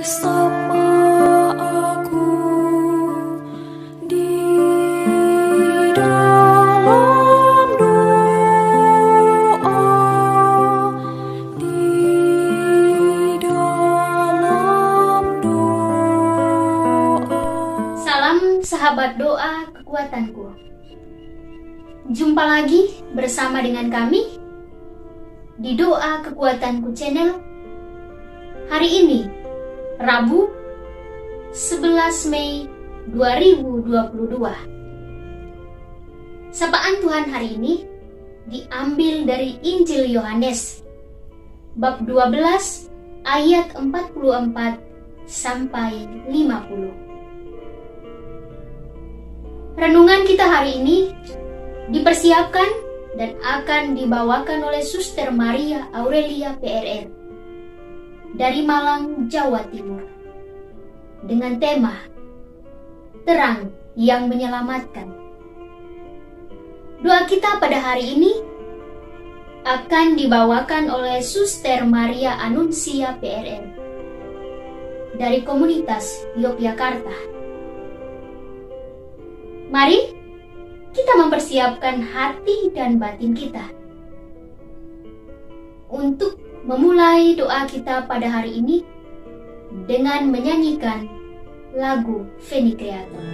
bersama aku di dalam doa, di dalam doa. Salam sahabat doa kekuatanku. Jumpa lagi bersama dengan kami di Doa Kekuatanku Channel. Hari ini, Rabu 11 Mei 2022. Sapaan Tuhan hari ini diambil dari Injil Yohanes bab 12 ayat 44 sampai 50. Renungan kita hari ini dipersiapkan dan akan dibawakan oleh Suster Maria Aurelia PRR dari Malang, Jawa Timur, dengan tema Terang yang Menyelamatkan. Doa kita pada hari ini akan dibawakan oleh Suster Maria Anuncia PRR dari komunitas Yogyakarta. Mari kita mempersiapkan hati dan batin kita untuk memulai doa kita pada hari ini dengan menyanyikan lagu Veni Creator.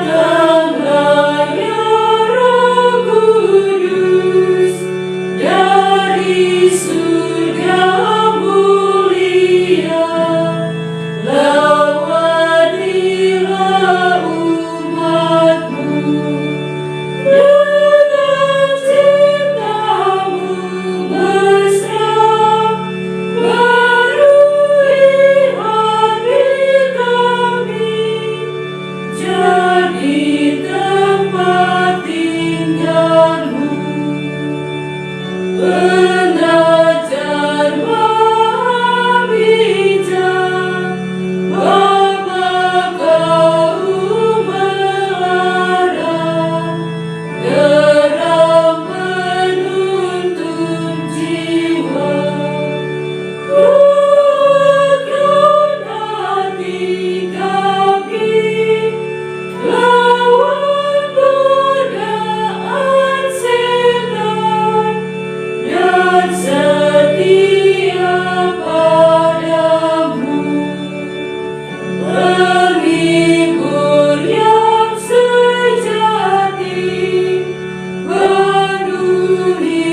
Datanglah ya Roh Kudus dari surga mulia, lawatilah umatmu dengan cintamu mesra, barui hati kami jadi tempat tinggalmu. Pengajar bijak, Bapa Kau melarang, geram menuntun jiwa. Kuatkan hati kami lawan godaan setan, dan setia padamu. Penghibur yang sejati, penuhi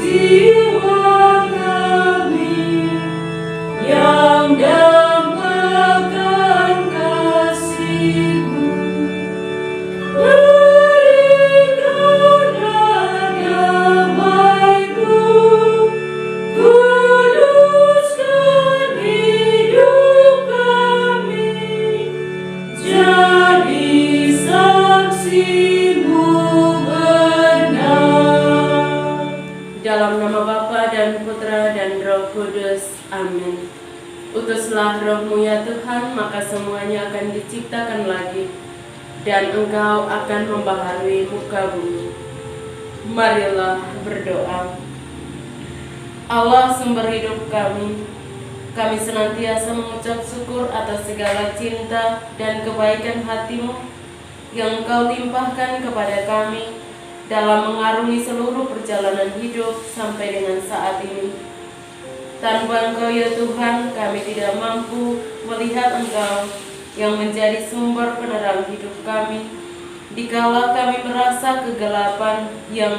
jiwa kami yang dambakan kasih-Mu. Berikanlah damai-Mu, kuduskan hidup kami, jadi saksi-Mu benar. Dalam nama Bapa dan Putra dan Roh Kudus. Amin. Utuslah Roh-Mu ya Tuhan, maka semuanya akan diciptakan lagi, dan Engkau akan membaharui muka bumi. Marilah berdoa. Allah sumber hidup kami, kami senantiasa mengucap syukur atas segala cinta dan kebaikan hati-Mu yang Engkau limpahkan kepada kami dalam mengarungi seluruh perjalanan hidup sampai dengan saat ini. Tanpa Engkau ya Tuhan, kami tidak mampu melihat Engkau yang menjadi sumber penerang hidup kami, dikala kami merasa kegelapan yang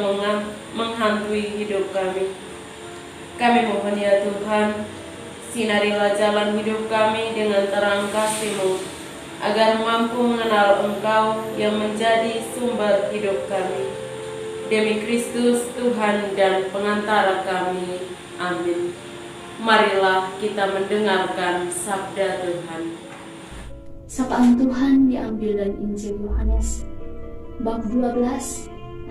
menghantui hidup kami. Kami mohon ya Tuhan, sinarilah jalan hidup kami dengan terang kasih-Mu, agar mampu mengenal Engkau yang menjadi sumber hidup kami. Demi Kristus Tuhan dan pengantara kami. Amin. Marilah kita mendengarkan sabda Tuhan. Sapaan Tuhan diambil dari Injil Yohanes bab 12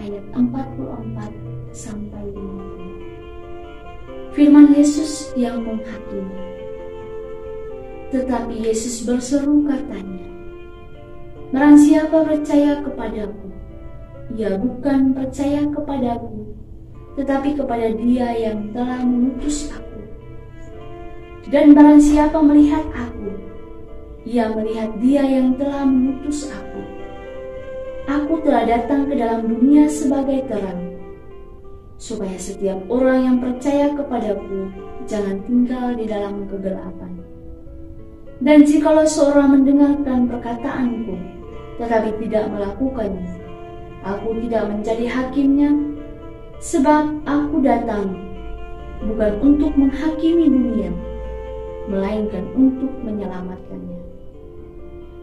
ayat 44 sampai 50. Firman Yesus yang menghakimi. Tetapi Yesus berseru katanya, "Barang siapa percaya kepadaku, ia bukan percaya kepadaku, tetapi kepada Dia yang telah mengutus aku. Dan barang siapa melihat aku, ia melihat Dia yang telah mengutus aku. Aku telah datang ke dalam dunia sebagai terang, supaya setiap orang yang percaya kepadaku jangan tinggal di dalam kegelapan. Dan jikalau seorang mendengarkan perkataanku, tetapi tidak melakukannya, aku tidak menjadi hakimnya, sebab aku datang bukan untuk menghakimi dunia, melainkan untuk menyelamatkannya.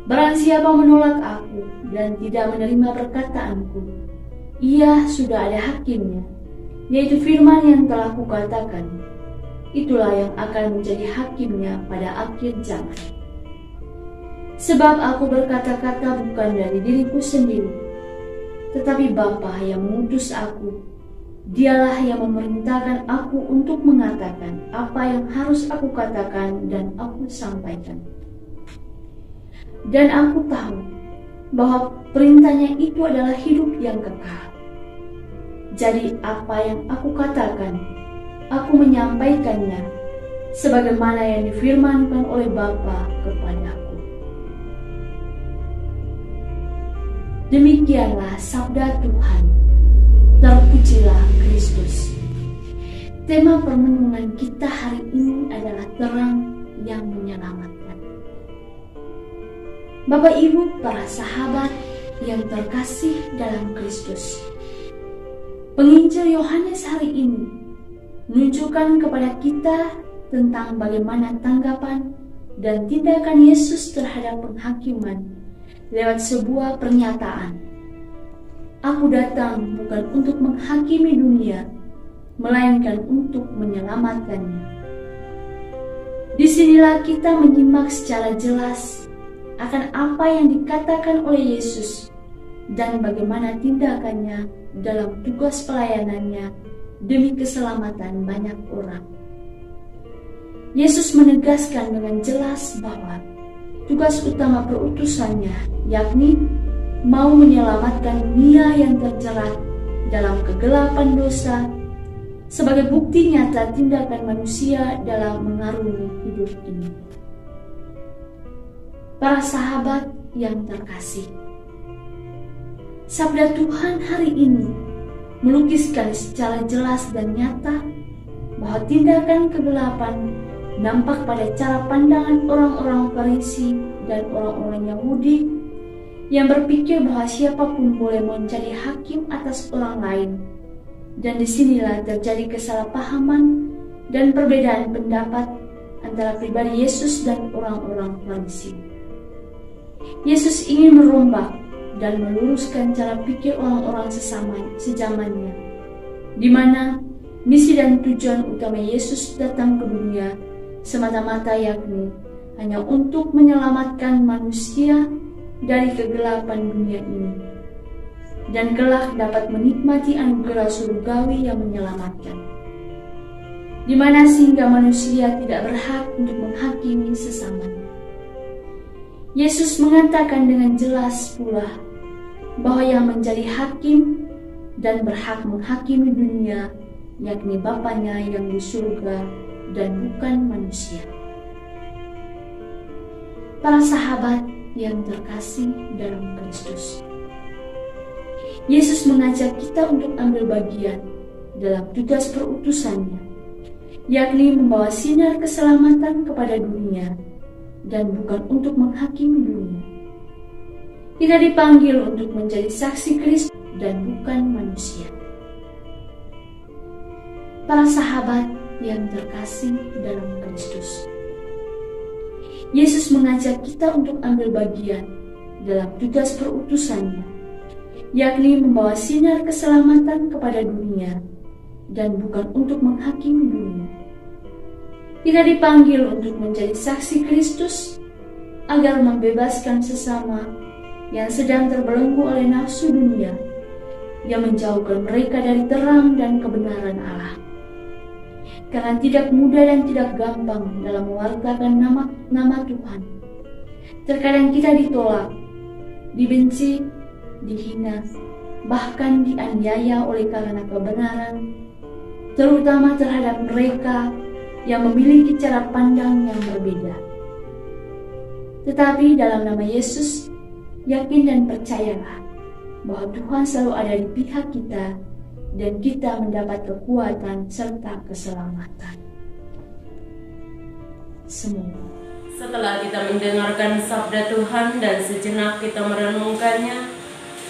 Barang siapa menolak aku dan tidak menerima perkataanku, ia sudah ada hakimnya, yaitu firman yang telah kukatakan. Itulah yang akan menjadi hakimnya pada akhir zaman. Sebab aku berkata-kata bukan dari diriku sendiri, tetapi Bapa yang mengutus aku, Dialah yang memerintahkan aku untuk mengatakan apa yang harus aku katakan dan aku sampaikan. Dan aku tahu bahwa perintahnya itu adalah hidup yang kekal. Jadi apa yang aku katakan, aku menyampaikannya sebagaimana yang difirmankan oleh Bapa kepadaku. Demikianlah sabda Tuhan. Terpujilah Kristus. Tema permenungan kita hari ini adalah terang yang menyelamatkan. Bapak Ibu, para sahabat yang terkasih dalam Kristus, Penginjil Yohanes hari ini menunjukkan kepada kita tentang bagaimana tanggapan dan tindakan Yesus terhadap penghakiman lewat sebuah pernyataan. Aku datang bukan untuk menghakimi dunia, melainkan untuk menyelamatkannya. Disinilah kita menyimak secara jelas akan apa yang dikatakan oleh Yesus dan bagaimana tindakannya dalam tugas pelayanannya demi keselamatan banyak orang. Yesus menegaskan dengan jelas bahwa tugas utama perutusannya, yakni mau menyelamatkan dunia yang terjerat dalam kegelapan dosa, sebagai bukti nyata tindakan manusia dalam mengarungi hidup ini. Para sahabat yang terkasih, sabda Tuhan hari ini melukiskan secara jelas dan nyata bahwa tindakan kegelapan nampak pada cara pandangan orang-orang Farisi dan orang-orang Yahudi yang berpikir bahwa siapapun boleh menjadi hakim atas orang lain. Dan disinilah terjadi kesalahpahaman dan perbedaan pendapat antara pribadi Yesus dan orang-orang Farisi. Yesus ingin merombak dan meluruskan cara pikir orang-orang sezamannya, di mana misi dan tujuan utama Yesus datang ke dunia semata-mata yakni hanya untuk menyelamatkan manusia dari kegelapan dunia ini, dan kelak dapat menikmati anugerah surgawi yang menyelamatkan, di mana sehingga manusia tidak berhak untuk menghakimi sesamanya. Yesus mengatakan dengan jelas pula bahwa yang menjadi hakim dan berhak menghakimi dunia yakni Bapanya yang di surga dan bukan manusia. Para sahabat yang terkasih dalam Kristus, Yesus mengajak kita untuk ambil bagian dalam tugas perutusannya, yakni membawa sinar keselamatan kepada dunia dan bukan untuk menghakimi dunia. Kita dipanggil untuk menjadi saksi Kristus dan bukan manusia. Para sahabat yang terkasih dalam Kristus, Yesus mengajak kita untuk ambil bagian dalam tugas perutusannya, yakni membawa sinar keselamatan kepada dunia dan bukan untuk menghakimi dunia. Kita dipanggil untuk menjadi saksi Kristus agar membebaskan sesama yang sedang terbelenggu oleh nafsu dunia yang menjauhkan mereka dari terang dan kebenaran Allah. Karena tidak mudah dan tidak gampang dalam mewartakan nama Tuhan. Terkadang kita ditolak, dibenci, dihina, bahkan dianiaya oleh karena kebenaran, terutama terhadap mereka yang memiliki cara pandang yang berbeda. Tetapi dalam nama Yesus, yakin dan percayalah bahwa Tuhan selalu ada di pihak kita dan kita mendapat kekuatan serta keselamatan. Semoga. Setelah kita mendengarkan sabda Tuhan dan sejenak kita merenungkannya,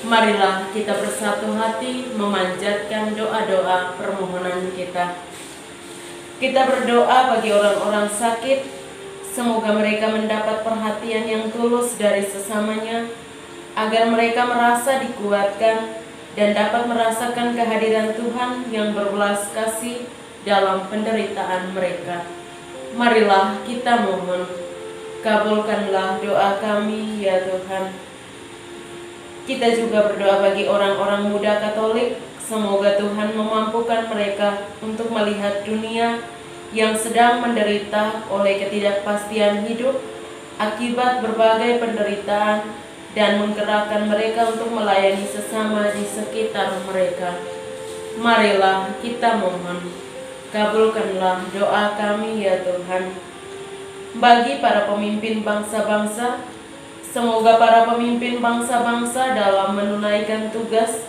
marilah kita bersatu hati memanjatkan doa-doa permohonan kita. Kita berdoa bagi orang-orang sakit, semoga mereka mendapat perhatian yang tulus dari sesamanya, agar mereka merasa dikuatkan dan dapat merasakan kehadiran Tuhan yang berbelas kasih dalam penderitaan mereka. Marilah kita mohon, kabulkanlah doa kami ya Tuhan. Kita juga berdoa bagi orang-orang muda Katolik, semoga Tuhan memampukan mereka untuk melihat dunia yang sedang menderita oleh ketidakpastian hidup akibat berbagai penderitaan dan menggerakkan mereka untuk melayani sesama di sekitar mereka. Marilah kita mohon, kabulkanlah doa kami ya Tuhan. Bagi para pemimpin bangsa-bangsa, semoga para pemimpin bangsa-bangsa dalam menunaikan tugas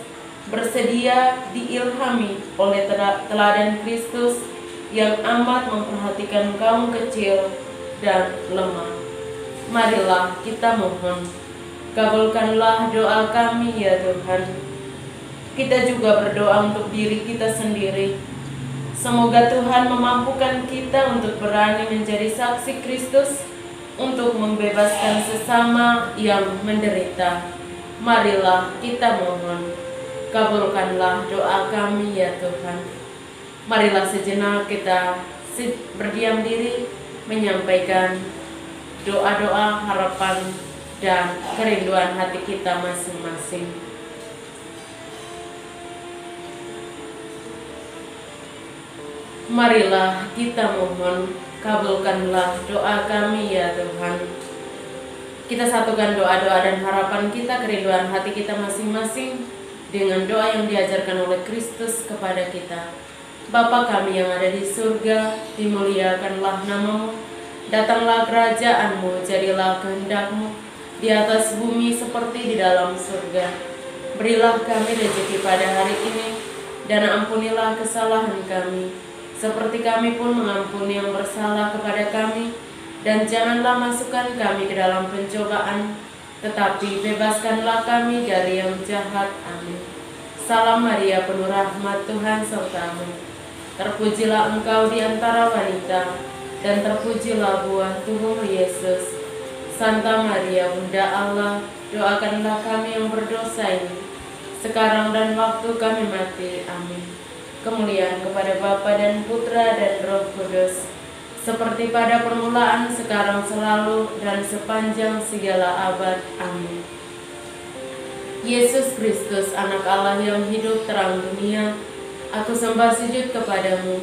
bersedia diilhami oleh teladan Kristus yang amat memperhatikan kaum kecil dan lemah. Marilah kita mohon, kabulkanlah doa kami ya Tuhan. Kita juga berdoa untuk diri kita sendiri. Semoga Tuhan memampukan kita untuk berani menjadi saksi Kristus untuk membebaskan sesama yang menderita. Marilah kita mohon, kabulkanlah doa kami ya Tuhan. Marilah sejenak kita berdiam diri menyampaikan doa-doa harapan dan kerinduan hati kita masing-masing. Marilah kita mohon, kabulkanlah doa kami ya Tuhan. Kita satukan doa-doa dan harapan kita, kerinduan hati kita masing-masing dengan doa yang diajarkan oleh Kristus kepada kita. Bapa kami yang ada di surga, dimuliakanlah namamu, datanglah kerajaan-Mu, jadilah kehendak-Mu di atas bumi seperti di dalam surga. Berilah kami rezeki pada hari ini, dan ampunilah kesalahan kami, seperti kami pun mengampuni yang bersalah kepada kami, dan janganlah masukkan kami ke dalam pencobaan, tetapi bebaskanlah kami dari yang jahat. Amin. Salam Maria, penuh rahmat, Tuhan sertamu. Terpujilah engkau di antara wanita, dan terpujilah buah tubuhmu Yesus. Santa Maria, Bunda Allah, doakanlah kami yang berdosa ini, sekarang dan waktu kami mati. Amin. Kemuliaan kepada Bapa dan Putra dan Roh Kudus, seperti pada permulaan, sekarang, selalu, dan sepanjang segala abad. Amin. Yesus Kristus, Anak Allah yang hidup terang dunia, aku sembah sujud kepadamu.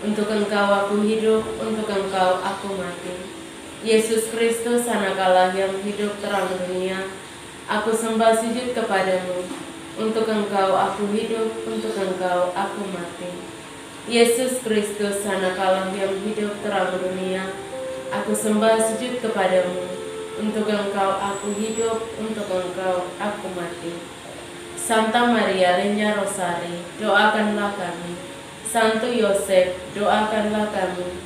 Untuk Engkau aku hidup, untuk Engkau aku mati. Yesus Kristus, Anak Allah yang hidup terang dunia, aku sembah sujud kepadamu. Untuk Engkau aku hidup, untuk Engkau aku mati. Yesus Kristus, Anak Allah yang hidup terang dunia, aku sembah sujud kepadamu. Untuk Engkau aku hidup, untuk Engkau aku mati. Santa Maria Regna Rosari, doakanlah kami. Santo Yosef, doakanlah kami.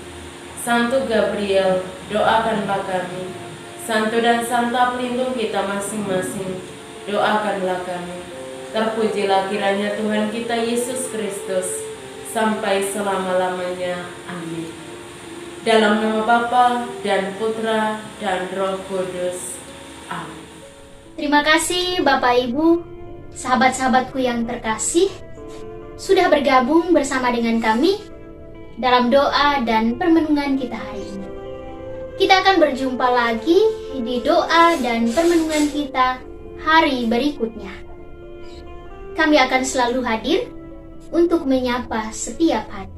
Santo Gabriel, doakanlah kami. Santo dan Santa pelindung kita masing-masing, doakanlah kami. Terpujilah kiranya Tuhan kita Yesus Kristus sampai selama-lamanya. Amin. Dalam nama Bapa dan Putra dan Roh Kudus. Amin. Terima kasih Bapak Ibu, sahabat-sahabatku yang terkasih, sudah bergabung bersama dengan kami dalam doa dan permenungan kita hari ini. Kita akan berjumpa lagi di doa dan permenungan kita hari berikutnya. Kami akan selalu hadir untuk menyapa setiap hati.